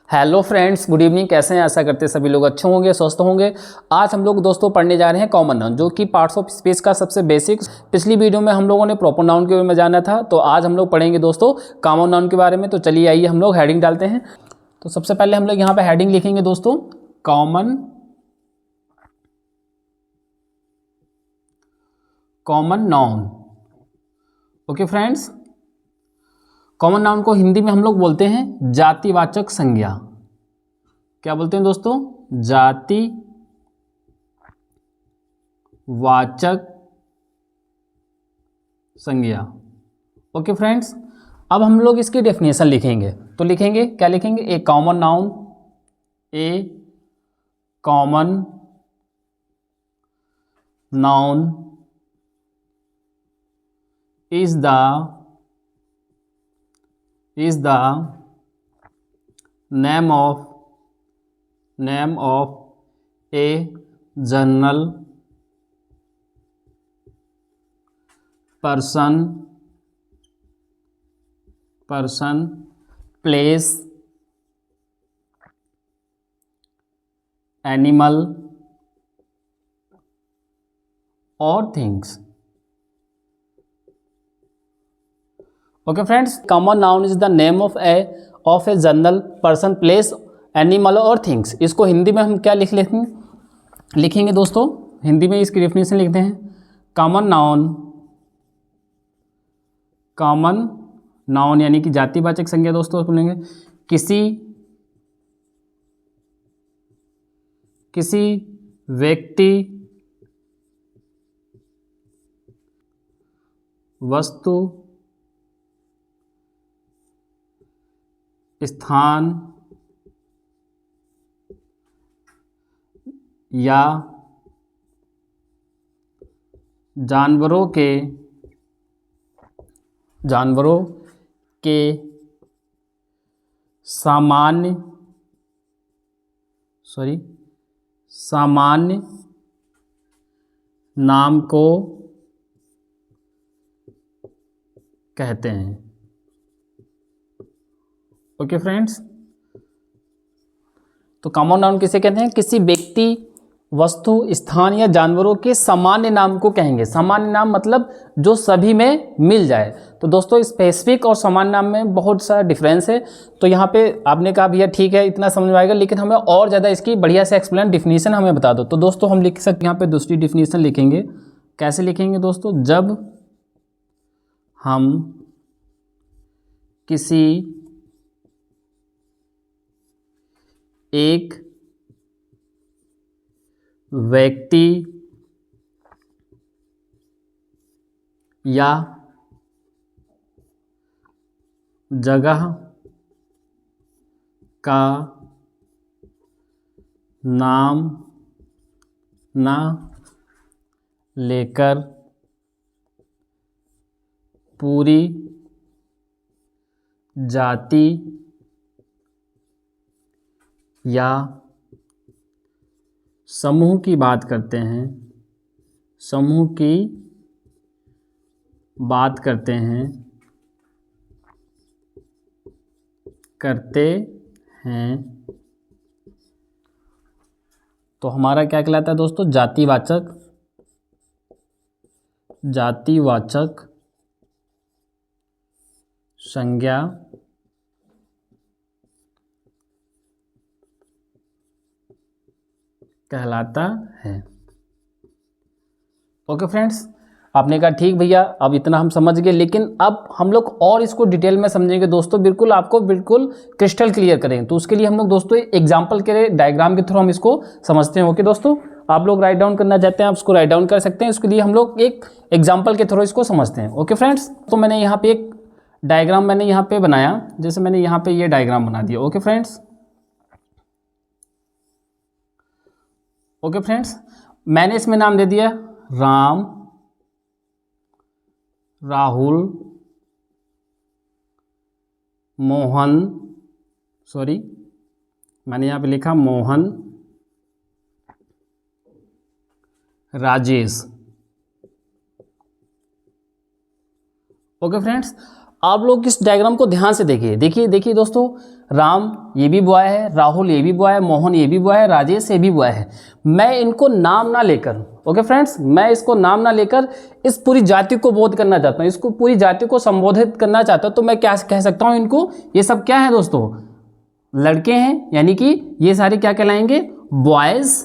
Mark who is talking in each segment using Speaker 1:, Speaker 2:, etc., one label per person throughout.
Speaker 1: Hello friends, good evening. कैसे हैं? आशा करते हैं सभी लोग अच्छे होंगे, स्वस्थ होंगे। आज हम लोग दोस्तों पढ़ने जा रहे हैं कॉमन नाउन, जो कि पार्ट्स ऑफ स्पीच का सबसे बेसिक। पिछली वीडियो में हम लोगों ने प्रॉपर नाउन के बारे में जाना था, तो आज हम लोग पढ़ेंगे दोस्तों कॉमन नाउन के बारे में। तो चलिए आइए हम लोग हेडिंग डालते हैं। तो सबसे पहले हम लोग यहाँ पे हेडिंग लिखेंगे दोस्तों, common noun. Okay friends, common noun को हिंदी में हम लोग बोलते हैं जातिवाचक संज्ञा। क्या बोलते हैं दोस्तों? जातिवाचक संज्ञा। ओके फ्रेंड्स, अब हम लोग इसकी डेफिनेशन लिखेंगे। तो लिखेंगे, क्या लिखेंगे? A common noun, a common noun is the name of a general person, place, animal or things. Okay friends, common noun is the name of a general person, place, animal और things. इसको हिंदी में हम क्या लिखेंगे दोस्तों? हिंदी में इसकी definition लिखते हैं, कॉमन नाउन यानी कि जातिवाचक संज्ञा दोस्तों बोलेंगे किसी व्यक्ति, वस्तु, स्थान या जानवरों के सामान्य नाम को कहते हैं। ओके फ्रेंड्स, तो कॉमन नाउन किसे कहते हैं? किसी व्यक्ति, वस्तु, स्थान या जानवरों के सामान्य नाम को कहेंगे। सामान्य नाम मतलब जो सभी में मिल जाए। तो दोस्तों स्पेसिफिक और सामान्य नाम में बहुत सा डिफरेंस है। तो यहाँ पे आपने कहा भैया ठीक है इतना समझ में आएगा, लेकिन हमें और ज़्यादा इसकी बढ़िया से एक्सप्लेन डेफिनेशन हमें बता दो। तो दोस्तों हम लिख सकते हैं, यहाँ पे दूसरी डेफिनेशन लिखेंगे। कैसे लिखेंगे दोस्तों? जब हम किसी एक व्यक्ति या जगह का नाम न लेकर पूरी जाति या समूह की बात करते हैं, करते हैं, तो हमारा क्या कहलाता है दोस्तों? जातिवाचक संज्ञा कहलाता है। ओके फ्रेंड्स, आपने कहा ठीक भैया अब इतना हम समझ गए, लेकिन अब हम लोग और इसको डिटेल में समझेंगे दोस्तों। बिल्कुल आपको बिल्कुल क्रिस्टल क्लियर करेंगे। तो उसके लिए हम लोग दोस्तों एग्जाम्पल के डायग्राम के थ्रू हम इसको समझते हैं। ओके दोस्तों, आप लोग राइट डाउन करना चाहते हैं, आप इसको राइट डाउन कर सकते हैं। उसके लिए हम लोग एक एग्जाम्पल के थ्रू इसको समझते हैं। ओके फ्रेंड्स, तो मैंने यहाँ पे एक डायग्राम बनाया। जैसे मैंने यहाँ पे ये डायग्राम बना दिया। ओके फ्रेंड्स, मैंने इसमें नाम दे दिया राम, राहुल, मोहन, मैंने यहाँ पे लिखा मोहन, राजेश। ओके फ्रेंड्स, आप लोग इस डायग्राम को ध्यान से देखिए दोस्तों। राम ये भी बॉय है, राहुल ये भी बॉय है, मोहन ये भी बॉय है, राजेश ये भी बॉय है। मैं इनको नाम ना लेकर, ओके फ्रेंड्स, मैं इसको नाम ना लेकर इस पूरी जाति को बोध करना चाहता हूँ, इसको पूरी जाति को संबोधित करना चाहता हूँ, तो मैं क्या कह सकता हूँ इनको, ये सब क्या है दोस्तों, लड़के हैं, यानी कि ये सारे क्या कहलाएंगे, बॉयज़।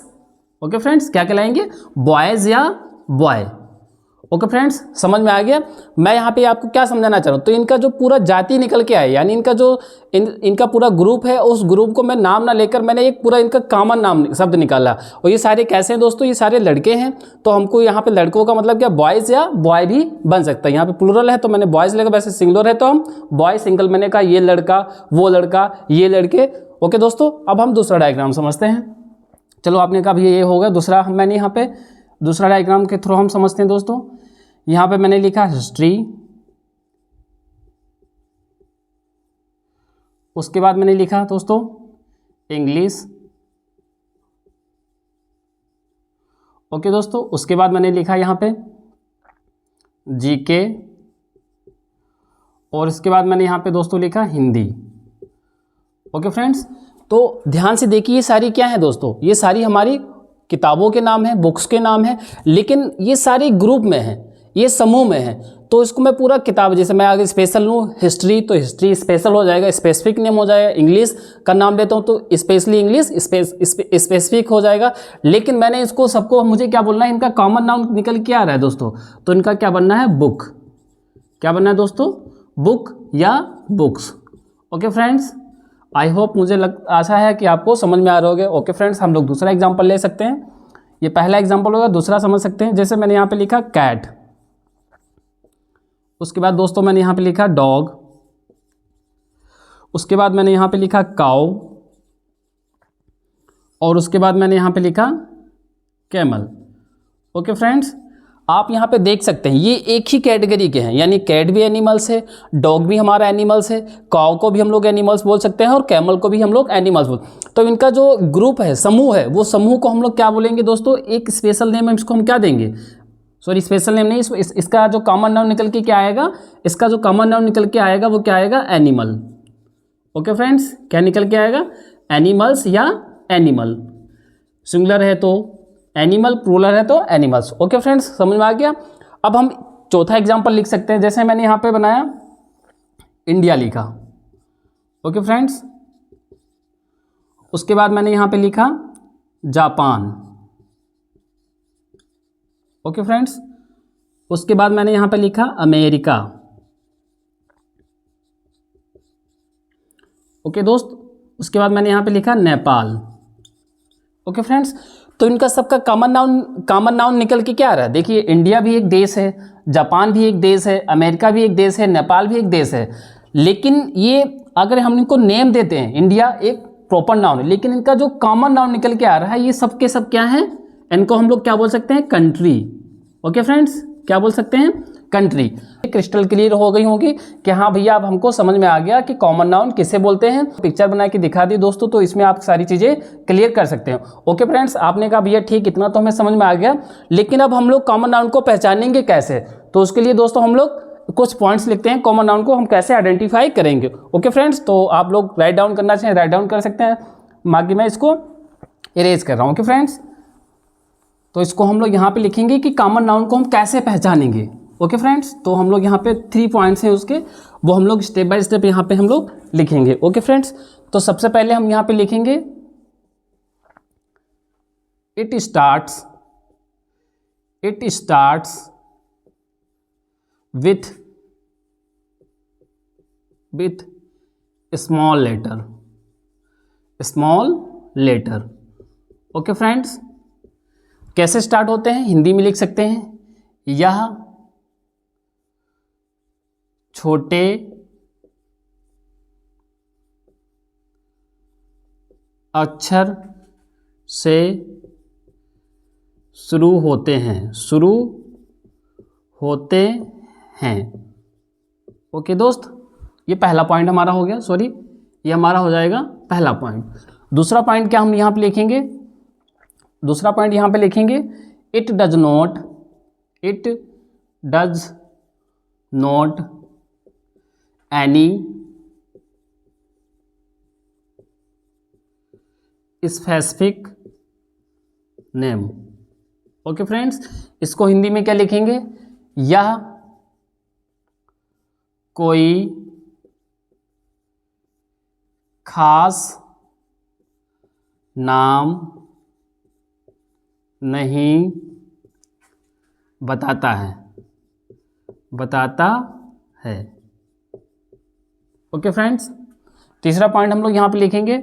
Speaker 1: ओके फ्रेंड्स, क्या कहलाएंगे, बॉयज़ या बॉय। ओके फ्रेंड्स, समझ में आ गया। मैं यहाँ पे आपको क्या समझाना चाह रहा हूँ, तो इनका जो पूरा जाति निकल के आए, यानी इनका जो इनका पूरा ग्रुप है, उस ग्रुप को मैं नाम ना लेकर मैंने एक पूरा इनका कॉमन नाम शब्द निकाला। और ये सारे कैसे हैं दोस्तों, ये सारे लड़के हैं, तो हमको यहाँ पे लड़कों का मतलब क्या, बॉयज़ या बॉय भी बन सकता है। यहाँ पे प्लूरल है तो मैंने बॉयज़ लेकर, वैसे सिंगुलर है तो हम बॉय सिंगल, मैंने कहा ये लड़का, वो लड़का, ये लड़के। ओके दोस्तों, अब हम दूसरा डायग्राम समझते हैं। चलो, आपने कहा ये हो गया दूसरा, मैंने यहाँ पे दूसरा डायग्राम के थ्रू हम समझते हैं दोस्तों। यहाँ पे मैंने लिखा हिस्ट्री, उसके बाद मैंने लिखा दोस्तों इंग्लिश। ओके दोस्तों, उसके बाद मैंने लिखा यहाँ पे जीके, और इसके बाद मैंने यहाँ पे दोस्तों लिखा हिंदी। ओके फ्रेंड्स, तो ध्यान से देखिए, ये सारी क्या है दोस्तों, ये सारी हमारी किताबों के नाम है, बुक्स के नाम है, लेकिन ये सारी ग्रुप में है, ये समूह में है। तो इसको मैं पूरा किताब, जैसे मैं अगर स्पेशल लूँ हिस्ट्री, तो हिस्ट्री स्पेशल हो जाएगा, स्पेसिफिक नेम हो जाएगा। इंग्लिश का नाम लेता हूँ तो स्पेशली इंग्लिश स्पेसिफिक हो जाएगा। लेकिन मैंने इसको सबको, मुझे क्या बोलना है, इनका कॉमन नाउन निकल के आ रहा है दोस्तों, तो इनका क्या बनना है, बुक। क्या बनना है दोस्तों, बुक या books. Okay friends, I hope, मुझे आशा है कि आपको समझ में आ रहे होगे। ओके फ्रेंड्स, हम लोग दूसरा एग्जाम्पल ले सकते हैं, ये पहला एग्जाम्पल होगा, दूसरा समझ सकते हैं। जैसे मैंने यहाँ पे लिखा कैट, उसके बाद दोस्तों मैंने यहाँ पे लिखा डॉग, उसके बाद मैंने यहाँ पे लिखा काउ, और उसके बाद मैंने यहाँ पे लिखा कैमल। ओके फ्रेंड्स, आप यहाँ पे देख सकते हैं ये एक ही कैटेगरी के हैं, यानी कैट भी एनिमल्स है, डॉग भी हमारा एनिमल्स है, काउ को भी हम लोग एनिमल्स बोल सकते हैं, और कैमल को भी हम लोग एनिमल्स बोल। तो इनका जो ग्रुप है, समूह है, वो समूह को हम लोग क्या बोलेंगे दोस्तों, एक स्पेशल नेम है, इसको हम क्या देंगे, सॉरी स्पेशल नेम नहीं, इसका जो कॉमन नाउन निकल के क्या आएगा, इसका जो कॉमन नाउन निकल के आएगा वो क्या आएगा, एनिमल। ओके फ्रेंड्स, क्या निकल के आएगा, एनिमल्स या एनिमल। सिंगुलर है तो एनिमल, प्लूरल है तो एनिमल्स। ओके फ्रेंड्स, समझ में आ गया। अब हम चौथा एग्जांपल लिख सकते हैं, जैसे मैंने यहाँ पे बनाया इंडिया लिखा। ओके फ्रेंड्स, उसके बाद मैंने यहाँ पे लिखा जापान। ओके फ्रेंड्स, उसके बाद मैंने यहाँ पे लिखा अमेरिका। ओके दोस्त, उसके बाद मैंने यहाँ पे लिखा नेपाल। ओके फ्रेंड्स, तो इनका सबका कॉमन नाउन निकल के क्या आ रहा है, देखिए इंडिया भी एक देश है, जापान भी एक देश है, अमेरिका भी एक देश है, नेपाल भी एक देश है। लेकिन ये अगर हम इनको नेम देते हैं, इंडिया एक प्रॉपर नाउन है, लेकिन इनका जो कॉमन नाउन निकल के आ रहा है, ये सब के सब क्या है, इनको हम लोग क्या बोल सकते हैं, कंट्री। ओके फ्रेंड्स, क्या बोल सकते हैं, कंट्री। क्रिस्टल क्लियर हो गई होगी कि हाँ भैया अब हमको समझ में आ गया कि कॉमन नाउन किसे बोलते हैं। पिक्चर बना के दिखा दी दोस्तों, तो इसमें आप सारी चीज़ें क्लियर कर सकते हैं। ओके फ्रेंड्स, आपने कहा भैया ठीक, इतना तो हमें समझ में आ गया, लेकिन अब हम लोग कॉमन नाउन को पहचानेंगे कैसे, तो उसके लिए दोस्तों हम लोग कुछ पॉइंट्स लिखते हैं, कॉमन नाउन को हम कैसे आइडेंटिफाई करेंगे। ओके फ्रेंड्स, तो आप लोग राइट डाउन करना चाहें राइट डाउन कर सकते हैं, बाकी मैं इसको इरेज कर रहा हूँ। ओके फ्रेंड्स, तो इसको हम लोग यहाँ पे लिखेंगे कि कॉमन नाउन को हम कैसे पहचानेंगे। ओके फ्रेंड्स, तो हम लोग यहाँ पे 3 पॉइंट्स हैं उसके, वो हम लोग स्टेप बाय स्टेप यहाँ पे हम लोग लिखेंगे। ओके फ्रेंड्स, तो सबसे पहले हम यहाँ पे लिखेंगे it starts with small letter. Okay friends, कैसे स्टार्ट होते हैं, हिंदी में लिख सकते हैं, यह छोटे अक्षर से शुरू होते हैं। ओके दोस्त, ये पहला पॉइंट हमारा हो गया, सॉरी ये हमारा हो जाएगा पहला पॉइंट। दूसरा पॉइंट क्या हम यहाँ पे लिखेंगे, दूसरा पॉइंट यहाँ पे लिखेंगे it does not any specific name. Okay friends, इसको हिंदी में क्या लिखेंगे? यह कोई खास नाम नहीं बताता है। ओके फ्रेंड्स, तीसरा पॉइंट हम लोग यहां पे लिखेंगे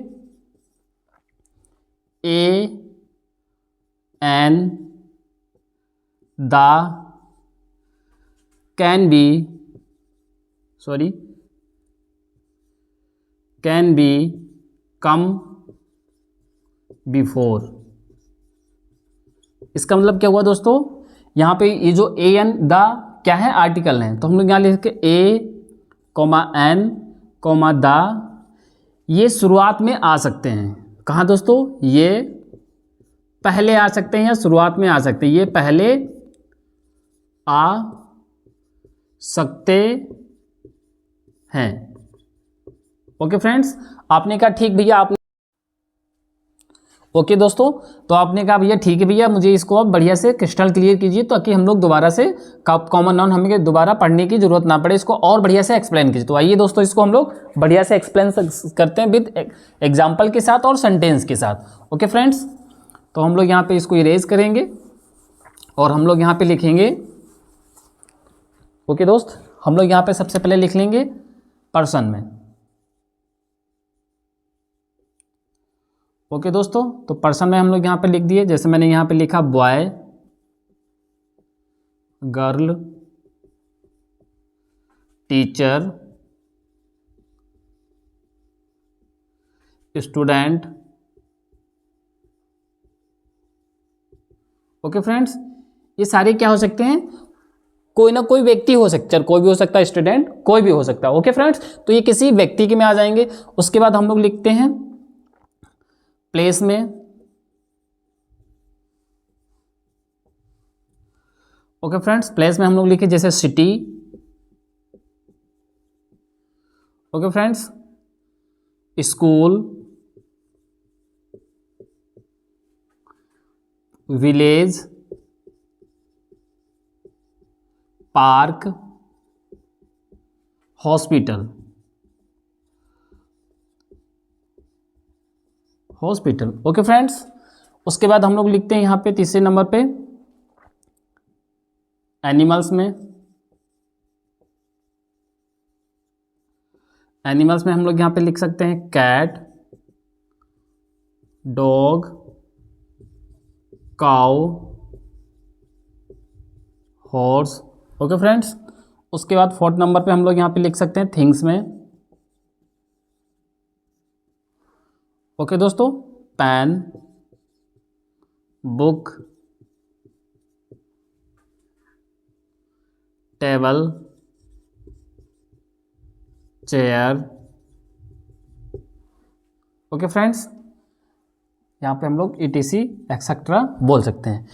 Speaker 1: an the can be come before. इसका मतलब क्या हुआ दोस्तों? यहाँ पे ये जो ए एन द क्या है? आर्टिकल है, तो हम लोग यहाँ लिख के ए कोमा एन कोमा द, ये शुरुआत में आ सकते हैं। कहाँ दोस्तों? ये पहले आ सकते हैं या शुरुआत में आ सकते हैं? ये पहले आ सकते हैं। ओके फ्रेंड्स, आपने कहा ठीक भैया, आपने ओके दोस्तों, तो आपने कहा भैया ठीक है भैया, मुझे इसको अब बढ़िया से क्रिस्टल क्लियर कीजिए ताकि हम लोग दोबारा से कॉमन नाउन हमें दोबारा पढ़ने की जरूरत ना पड़े, इसको और बढ़िया से एक्सप्लेन कीजिए। तो आइए दोस्तों, इसको हम लोग बढ़िया से एक्सप्लेन करते हैं विद एग्जाम्पल के साथ और सेंटेंस के साथ। ओके फ्रेंड्स, तो हम लोग यहाँ पे इसको इरेज करेंगे और हम लोग यहाँ पे लिखेंगे। ओके दोस्त, हम लोग यहाँ पे सबसे पहले लिख लेंगे पर्सन में। ओके दोस्तों, तो पर्सन में हम लोग यहाँ पे लिख दिए, जैसे मैंने यहाँ पे लिखा boy, girl, teacher, student. Okay friends, ये सारे क्या हो सकते हैं? कोई ना कोई व्यक्ति हो सकता है, कोई भी हो सकता है, स्टूडेंट कोई भी हो सकता है। ओके फ्रेंड्स, तो ये किसी व्यक्ति के में आ जाएंगे। उसके बाद हम लोग लिखते हैं प्लेस में। ओके फ्रेंड्स, प्लेस में हम लोग लिखे जैसे city. Okay friends, school, village, park, hospital. Okay friends, उसके बाद हम लोग लिखते हैं यहाँ पे तीसरे नंबर पे एनिमल्स में। एनिमल्स में हम लोग यहाँ पे लिख सकते हैं cat, dog, cow, horse. Okay friends, उसके बाद फोर्थ नंबर पे हम लोग यहाँ पे लिख सकते हैं थिंग्स में। ओके दोस्तों, pen, book, table, chair. Okay friends, यहाँ पे हम लोग ETC एक्सेट्रा बोल सकते हैं।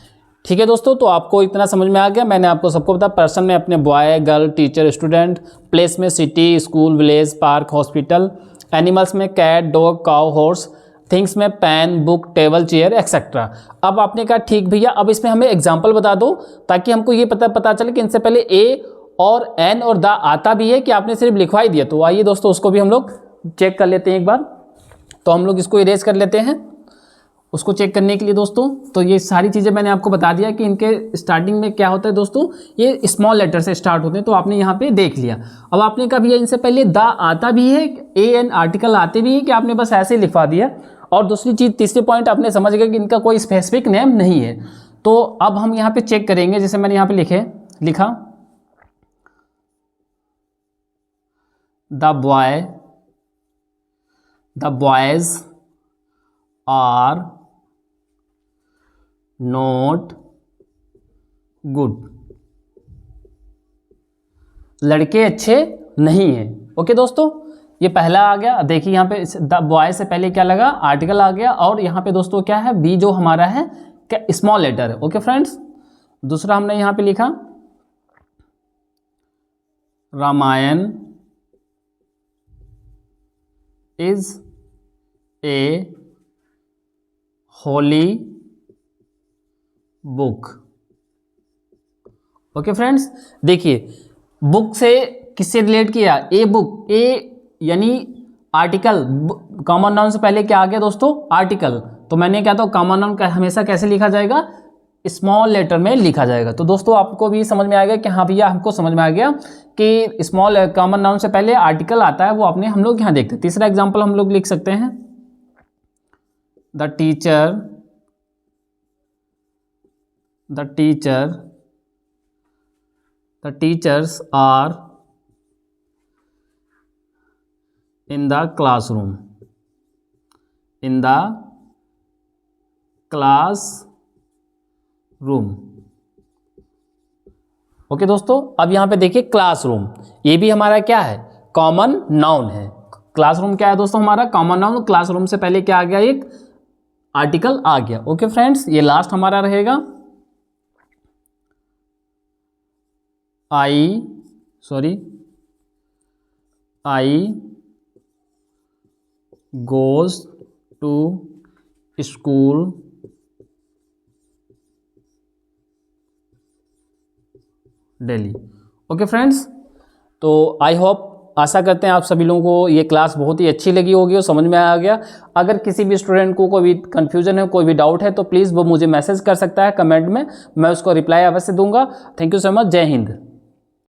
Speaker 1: ठीक है दोस्तों, तो आपको इतना समझ में आ गया। मैंने आपको सबको बताया, पर्सन में अपने boy, girl, teacher, student, place में city, school, village, park, hospital, animals में cat, dog, cow, horse, things में pen, book, table, chair etcetera. अब आपने कहा ठीक भैया, अब इसमें हमें एग्जाम्पल बता दो ताकि हमको ये पता चले कि इनसे पहले ए और एन और द आता भी है कि आपने सिर्फ लिखवा ही दिया। तो आइए दोस्तों, उसको भी हम लोग चेक कर लेते हैं एक बार। तो हम लोग इसको इरेज कर लेते हैं। उसको चेक करने के लिए दोस्तों, तो ये सारी चीज़ें मैंने आपको बता दिया कि इनके स्टार्टिंग में क्या होता है दोस्तों, ये स्मॉल लेटर से स्टार्ट होते हैं। तो आपने यहाँ पे देख लिया। अब आपने कहा भैया इनसे पहले द आता भी है, ए एन आर्टिकल आते भी है कि आपने बस ऐसे ही लिखवा दिया। और दूसरी चीज़, तीसरे पॉइंट आपने समझ गए कि इनका कोई स्पेसिफिक नेम नहीं है। तो अब हम यहाँ पे चेक करेंगे, जैसे मैंने यहाँ पे लिखा the boys are not good, लड़के अच्छे नहीं हैं। ओके दोस्तों, ये पहला आ गया। देखिए यहाँ पे द बॉय से पहले क्या लगा, आर्टिकल आ गया। और यहाँ पे दोस्तों क्या है, बी जो हमारा है क्या, स्मॉल लेटर है। ओके फ्रेंड्स, दूसरा हमने यहाँ पे लिखा Ramayana is a holy book. Okay friends, देखिए बुक से किससे रिलेट किया, ए बुक, ए यानी आर्टिकल, कॉमन नाउन से पहले क्या आ गया दोस्तों, आर्टिकल। तो मैंने क्या, तो कॉमन नाउन हमेशा कैसे लिखा जाएगा, स्मॉल लेटर में लिखा जाएगा। तो दोस्तों आपको भी समझ में आ गया कि हाँ भैया हमको समझ में आ गया कि स्मॉल कॉमन नाउन से पहले आर्टिकल आता है, वो आपने हम लोग यहाँ देखते हैं। तीसरा एग्जाम्पल हम लोग लिख सकते हैं, the teachers are in the classroom, okay दोस्तों, अब यहां पे देखिए क्लासरूम, ये भी हमारा क्या है, कॉमन नाउन है। क्लासरूम क्या है दोस्तों, हमारा कॉमन नाउन। क्लासरूम से पहले क्या आ गया, एक आर्टिकल आ गया। ओके फ्रेंड्स, ये लास्ट हमारा रहेगा, I goes to school daily. Okay friends, तो आई होप, आशा करते हैं आप सभी लोगों को ये क्लास बहुत ही अच्छी लगी होगी और समझ में आ गया। अगर किसी भी स्टूडेंट को कोई भी कन्फ्यूजन है, कोई भी डाउट है, तो प्लीज़ वो मुझे मैसेज कर सकता है कमेंट में, मैं उसको रिप्लाई अवश्य दूंगा। थैंक यू सो मच, जय हिंद।